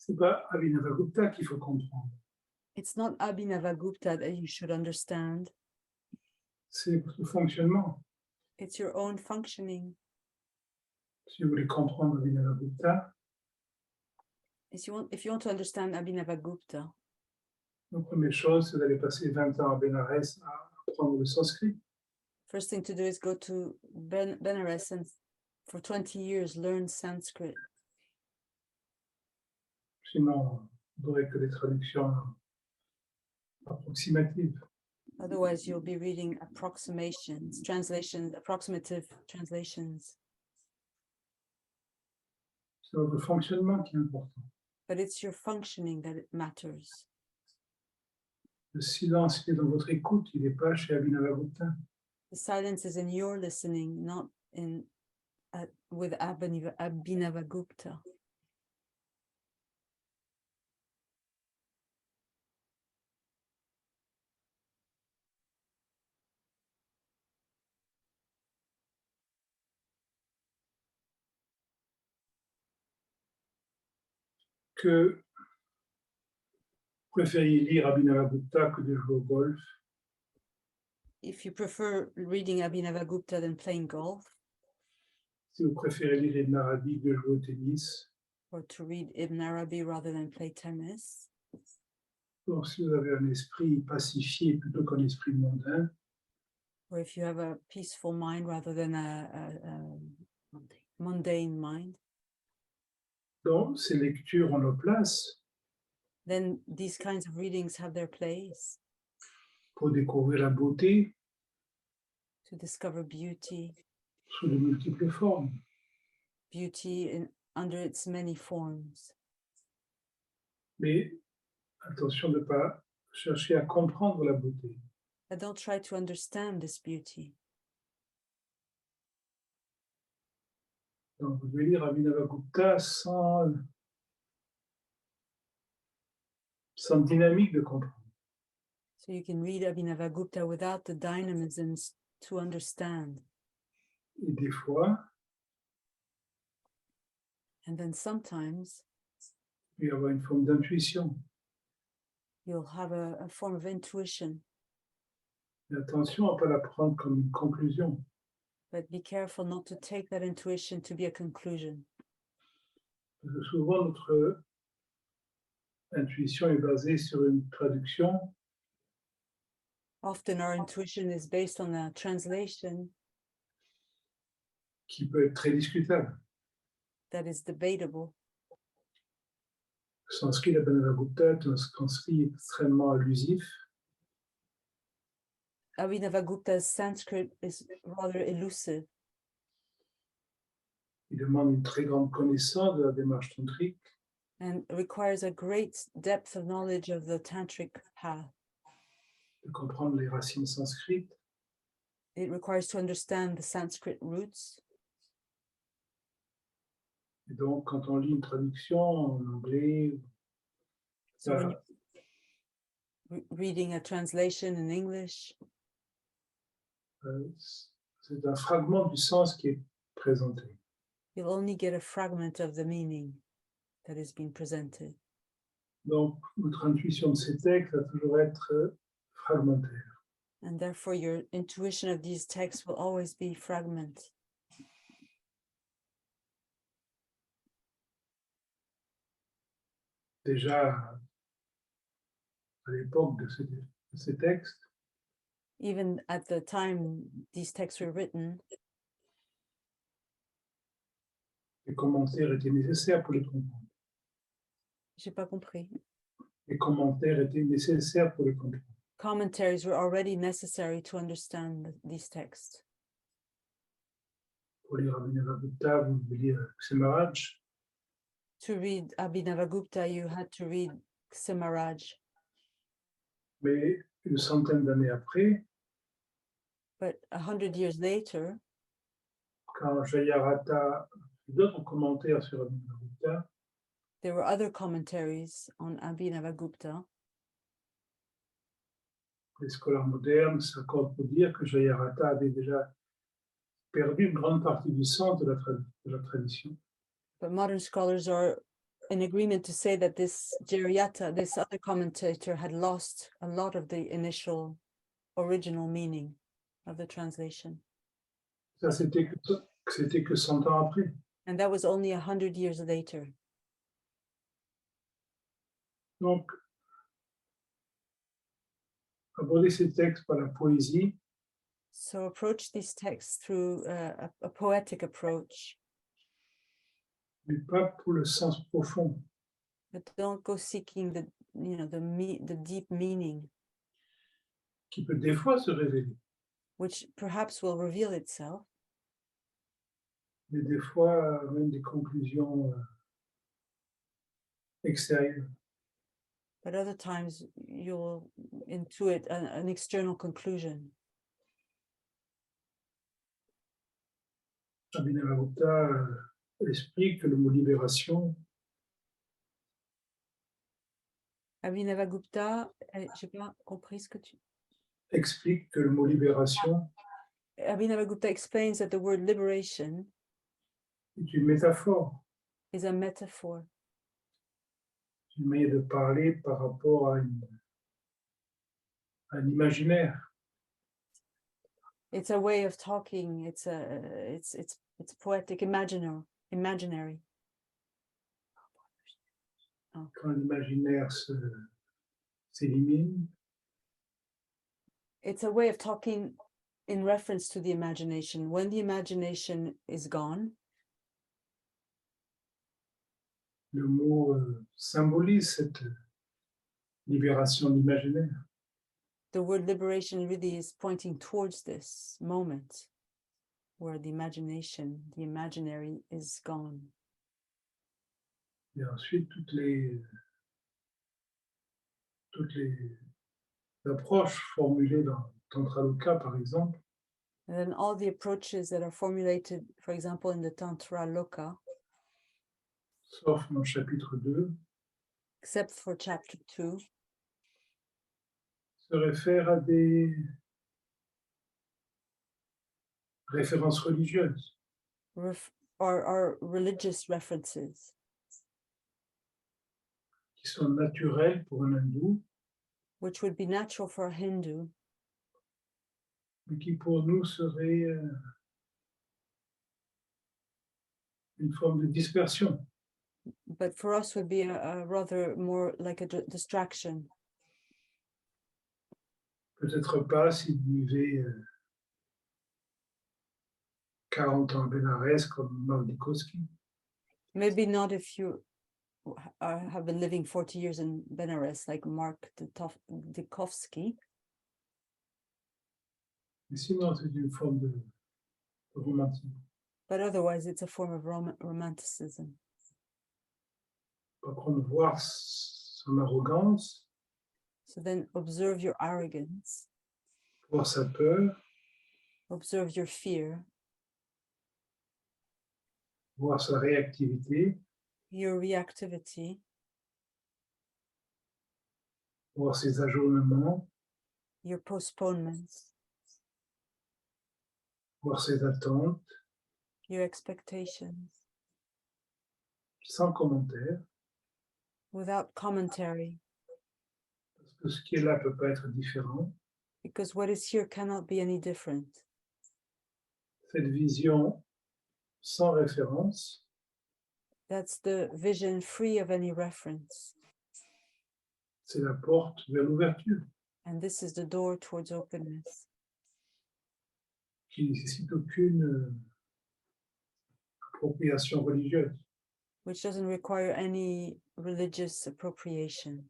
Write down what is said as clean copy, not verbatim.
C'est pas Abhinavagupta qu'il faut comprendre. It's not Abhinavagupta that you should understand. C'est votre fonctionnement. It's your own functioning. Si vous voulez comprendre Abhinavagupta, If you want to understand Abhinavagupta, la première chose, c'est d'aller passer 20 ans à Bénarès à apprendre le sanskrit. first thing to do is go to Benares and for 20 years learn Sanskrit. Sinon, vous n'aurez que des traductions approximatives. Otherwise, you'll be reading approximations, approximative translations. C'est votre fonctionnement qui est important. But it's your functioning that it matters. Le silence qui est dans votre écoute, il n'est pas chez Abhinavagupta. The silence is in your listening, not in with Abhinavagupta. Que vous préfériez lire Abhinavagupta que de jouer au golf, If you prefer reading Abhinavagupta than playing golf, si vous préférez lire Ibn Arabi que de jouer au tennis, or to read Ibn Arabi rather than play tennis, ou si vous avez un esprit pacifié plutôt qu'un esprit mondain, or if you have a peaceful mind rather than a mundane mind, donc ces lectures ont leur place then these kinds of readings have their place pour découvrir la beauté to discover beauty, sous de multiples formes. under its many forms. Mais attention de ne pas chercher à comprendre la beauté. But don't try to understand this beauty. Donc vous devez lire Abhinavagupta sans dynamique de comprendre. So you can read Abhinavagupta without the dynamisms to understand. Et des fois, And then sometimes il peut y avoir une forme d'intuition. you'll have a form of intuition, Mais attention à ne pas la prendre comme une conclusion. but be careful not to take that intuition to be a conclusion. Parce que souvent, notre intuition est basée sur une traduction Often our intuition is based on a translation qui peut être très discutable. that is debatable. Le sanskrit d'Abhinavagupta est un sanskrit extrêmement allusif. Abhinavagupta's Sanskrit is rather elusive. Il demande une très grande connaissance de la démarche tantrique. And requires a great depth of knowledge of the tantric path. De comprendre les racines sanskrites. It requires to understand the Sanskrit roots. Et donc, quand on lit une traduction en anglais, So when you're reading a translation in English, c'est un fragment du sens qui est présenté. you'll only get a fragment of the meaning that is being presented. Donc, votre intuition de ces textes va toujours être fragmentaire. And therefore, your intuition of these texts will always be fragment. Déjà, à l'époque de ces textes, Even at the time these texts were written, les commentaires étaient nécessaires pour les comprendre. j'ai pas compris. Les commentaires étaient nécessaires pour les comprendre. Commentaries were already necessary to understand these texts. Pour lire Abhinavagupta, vous devez lire Kshemaraj. To read Abhinavagupta, you had to read Ksimaraj. Mais une centaine d'années après, But 100 years later, quand Jayarata fait d'autres commentaires sur Abhinavagupta, there were other commentaries on Abhinavagupta. les scolaires modernes s'accordent pour dire que Jayarata avait déjà perdu une grande partie du sens de la tradition. But modern scholars are in agreement to say that this Jerryata, this other commentator, had lost a lot of the initial original meaning of the translation. Ça, c'était que 100 ans après. And that was only 100 years later. Donc, aborder ces textes par la poésie, So approach these texts through a poetic approach, mais pas pour le sens profond. but don't go seeking the deep meaning, Qui peut des fois se révéler, which perhaps will reveal itself, mais des fois même des conclusions extérieures. but other times you'll intuit an external conclusion. Abhinavagupta explique que le mot libération Abhinavagupta, j'ai pas compris ce que tu... explique que le mot libération Abhinavagupta explains that the word liberation est une métaphore, is a metaphor. une manière de parler par rapport à un imaginaire. It's a way of talking. It's poetic, imaginary. Oh. Quand l'imaginaire s'élimine, It's a way of talking in reference to the imagination. When the imagination is gone, le mot symbolise cette libération de l'imaginaire. the word liberation really is pointing towards this moment where the imagination, the imaginary, is gone. Et ensuite, toutes les approches formulées dans Tantra-loka, par exemple, And then all the approaches that are formulated, for example, in the Tantra Loka, sauf dans le chapitre 2, except for chapter 2, se réfèrent à des références religieuses. are religious references Qui sont naturelles pour un hindou, which would be natural for a Hindu, mais qui pour nous seraient une forme de dispersion. but for us would be a rather more like a distraction. Peut-être pas s'il vivait 40 ans à Bénarès comme Marc Dikowski, Maybe not if you have been living 40 years in Benares, like Mark Dikowski. mais sinon c'est une forme de romantisme. But otherwise, it's a form of romanticism. Par contre, voir son arrogance, So then observe your arrogance, voir sa peur, observe your fear, voir sa réactivité, your reactivity, voir ses ajournements, your postponements, voir ses attentes, your expectations, sans commentaire, without commentary, parce que ce qui est là peut pas être différent. because what is here cannot be any different. Cette vision sans référence, That's the vision free of any reference. c'est la porte vers l'ouverture, And this is the door towards openness, qui ne nécessite aucune appropriation religieuse. which doesn't require any religious appropriation.